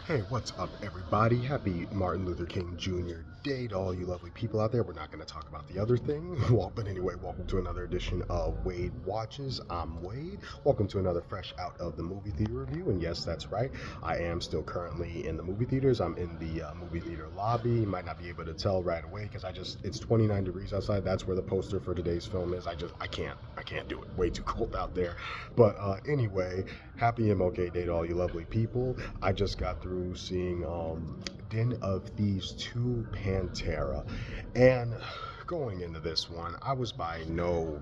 Hey, what's up, everybody? Happy Martin Luther King Jr. Day to all you lovely people out there. We're not going to talk about the other thing. Well, but anyway, welcome to another edition of Wade Watches. I'm Wade. Welcome to another fresh out of the movie theater review. And yes, that's right. I am still currently in the movie theaters. I'm in the movie theater lobby. You might not be able to tell right away because it's 29 degrees outside. That's where the poster for today's film is. I can't do it. Way too cold out there. But anyway, happy MLK Day to all you lovely people. I just got through seeing Den of Thieves 2 Pantera, and going into this one, I was by no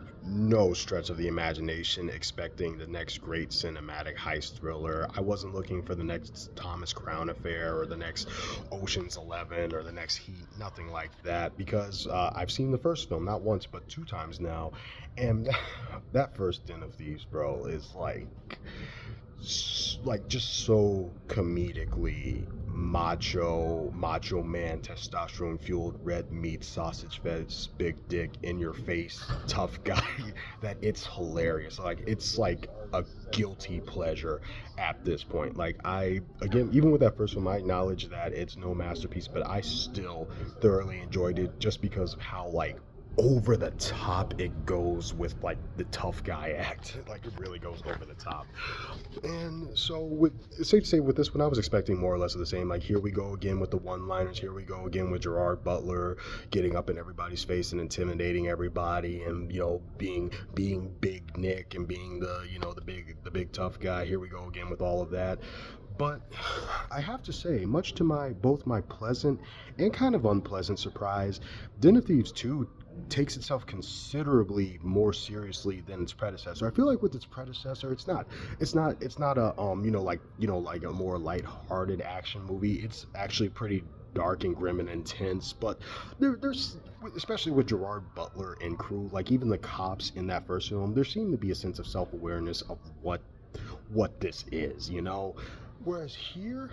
stretch of the imagination expecting the next great cinematic heist thriller. I wasn't looking for the next Thomas Crown Affair or the next Ocean's 11 or the next Heat, nothing like that, because I've seen the first film not once but two times now, and that first Den of Thieves, bro, is like just so comedically macho man, testosterone fueled, red meat, sausage fest, big dick, in your face, tough guy, that it's hilarious. Like, it's like a guilty pleasure at this point. Like, I, again, even with that first film, I acknowledge that it's no masterpiece, but I still thoroughly enjoyed it just because of how, like, over the top it goes with like the tough guy act. Like, it really goes over the top. And so, it's safe to say with this one, I was expecting more or less of the same. Like, here we go again with the one-liners. Here we go again with Gerard Butler getting up in everybody's face and intimidating everybody, and being Big Nick and being the big tough guy. Here we go again with all of that. But I have to say, much to both my pleasant and kind of unpleasant surprise, Den of Thieves 2 takes itself considerably more seriously than its predecessor. I feel like with its predecessor, it's not a like a more light-hearted action movie. It's actually pretty dark and grim and intense, but there's, especially with Gerard Butler and crew, like even the cops in that first film, there seemed to be a sense of self-awareness of what this is, whereas here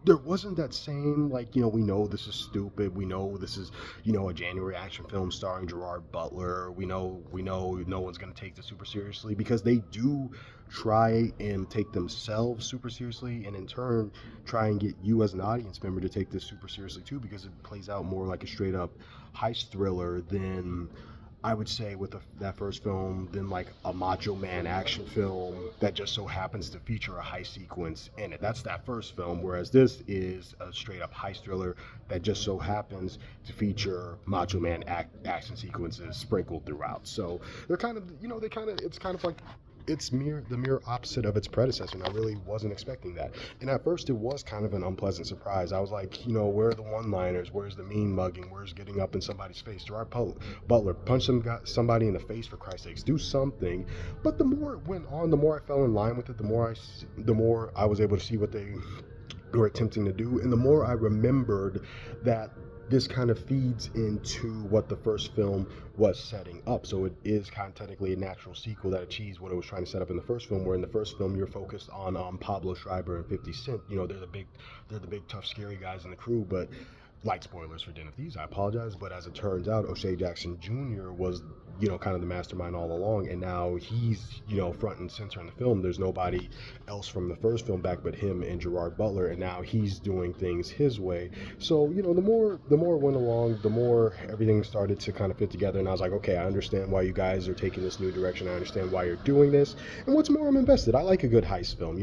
there wasn't that same, like, we know this is stupid, we know this is, a January action film starring Gerard Butler, we know no one's going to take this super seriously, because they do try and take themselves super seriously, and in turn try and get you as an audience member to take this super seriously too, because it plays out more like a straight up heist thriller than, I would say, with that first film, than like a macho man action film that just so happens to feature a heist sequence in it. That's that first film, whereas this is a straight up heist thriller that just so happens to feature macho man action sequences sprinkled throughout. So they're kind of, it's kind of like, it's the mere opposite of its predecessor, and I really wasn't expecting that. And at first, it was kind of an unpleasant surprise. I was like, where are the one-liners? Where's the mean mugging? Where's getting up in somebody's face? Gerard Butler, punch somebody in the face, for Christ's sakes, do something. But the more it went on, the more I fell in line with it. The more I was able to see what they were attempting to do, and the more I remembered that this kind of feeds into what the first film was setting up. So it is kind of technically a natural sequel that achieves what it was trying to set up in the first film, where in the first film you're focused on Pablo Schreiber and 50 Cent. They're the big tough scary guys in the crew, but light spoilers for Den of Thieves, I apologize, but as it turns out, O'Shea Jackson Jr. was, kind of the mastermind all along, and now he's, front and center in the film. There's nobody else from the first film back but him and Gerard Butler, and now he's doing things his way. So, the more it went along, the more everything started to kind of fit together, and I was like, okay, I understand why you guys are taking this new direction. I understand why you're doing this, and what's more, I'm invested. I like a good heist film.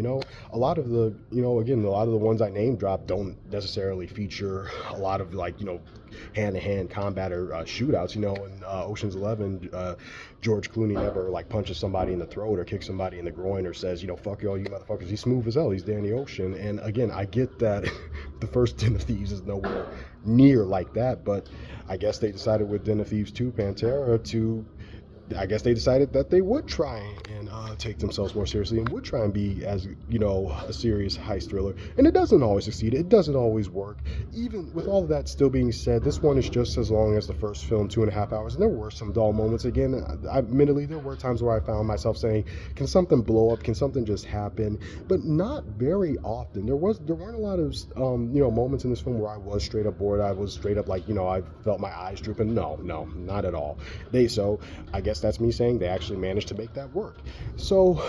A lot of the, again, a lot of the ones I name drop don't necessarily feature a lot of, like, hand-to-hand combat or shootouts. In Ocean's 11, George Clooney never, like, punches somebody in the throat or kicks somebody in the groin or says, fuck y'all, you motherfuckers. He's smooth as hell. He's Danny Ocean. And again, I get that the first Den of Thieves is nowhere near like that, but I guess they decided with Den of Thieves 2 Pantera I guess they decided that they would try and take themselves more seriously and would try and be as, a serious heist thriller. And it doesn't always succeed. It doesn't always work. Even with all of that still being said, this one is just as long as the first film, 2.5 hours. And there were some dull moments. Again, admittedly, there were times where I found myself saying, can something blow up? Can something just happen? But not very often. There weren't a lot of, moments in this film where I was straight up bored. I was straight up like, I felt my eyes drooping. No, not at all. I guess that's me saying they actually managed to make that work. So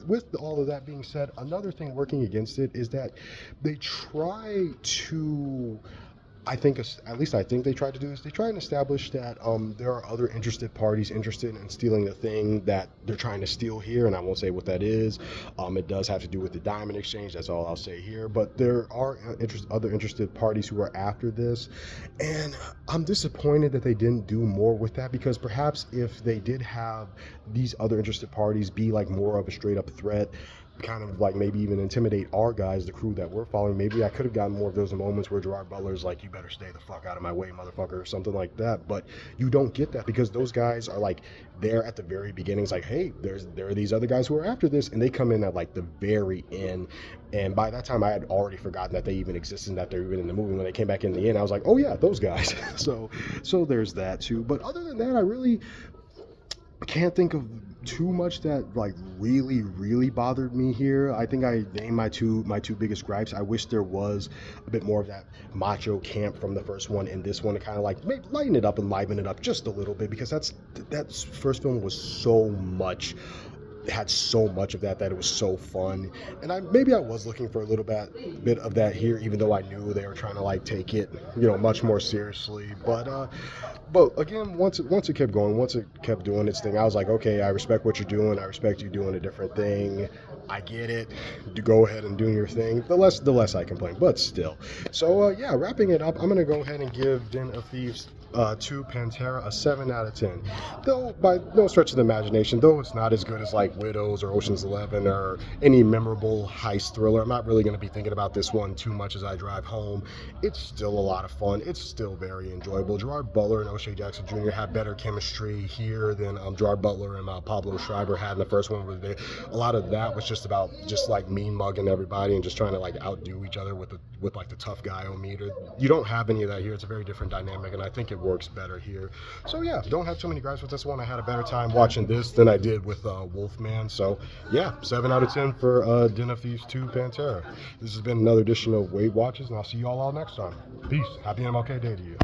with all of that being said, another thing working against it is that they try to, I think, at least I think they try to do this. They try and establish that there are other interested parties interested in stealing the thing that they're trying to steal here, and I won't say what that is. It does have to do with the diamond exchange. That's all I'll say here. But there are other interested parties who are after this, and I'm disappointed that they didn't do more with that, because perhaps if they did have these other interested parties be like more of a straight up threat, kind of like maybe even intimidate our guys, the crew that we're following. Maybe I could have gotten more of those moments where Gerard Butler's like, "You better stay the fuck out of my way, motherfucker," or something like that. But you don't get that, because those guys are like there at the very beginning. It's like, hey, there are these other guys who are after this, and they come in at like the very end. And by that time, I had already forgotten that they even existed, and that they're even in the movie. When they came back in the end, I was like, oh yeah, those guys. so there's that too. But other than that, I really can't think of too much that like really bothered me here. I think I named my two biggest gripes. I wish there was a bit more of that macho camp from the first one in this one, to kind of like maybe lighten it up and liven it up just a little bit, because that first film was so much, had so much of that it was so fun. And maybe I was looking for a little bit of that here, even though I knew they were trying to like take it, much more seriously. But again, once it kept going, once it kept doing its thing, I was like, okay, I respect what you're doing. I respect you doing a different thing. I get it. You go ahead and do your thing. The less I complain, but still. So yeah, wrapping it up, I'm gonna go ahead and give Den of Thieves 2 Pantera a 7 out of 10. Though by no stretch of the imagination, though it's not as good as like Widows or Ocean's 11 or any memorable heist thriller, I'm not really going to be thinking about this one too much as I drive home. It's still a lot of fun. It's still very enjoyable. Gerard Butler and O'Shea Jackson Jr. have better chemistry here than Gerard Butler and Pablo Schreiber had in the first one. Where a lot of that was just about like mean mugging everybody and just trying to like outdo each other with like the tough guy meter. You don't have any of that here. It's a very different dynamic, and I think it works better here. So yeah, don't have too many gripes with this one. I had a better time watching this than I did with Wolfman. So yeah, 7 out of 10 for Den of Thieves 2 Pantera. This has been another edition of Weight Watches, and I'll see you all next time. Peace. Happy MLK Day to you.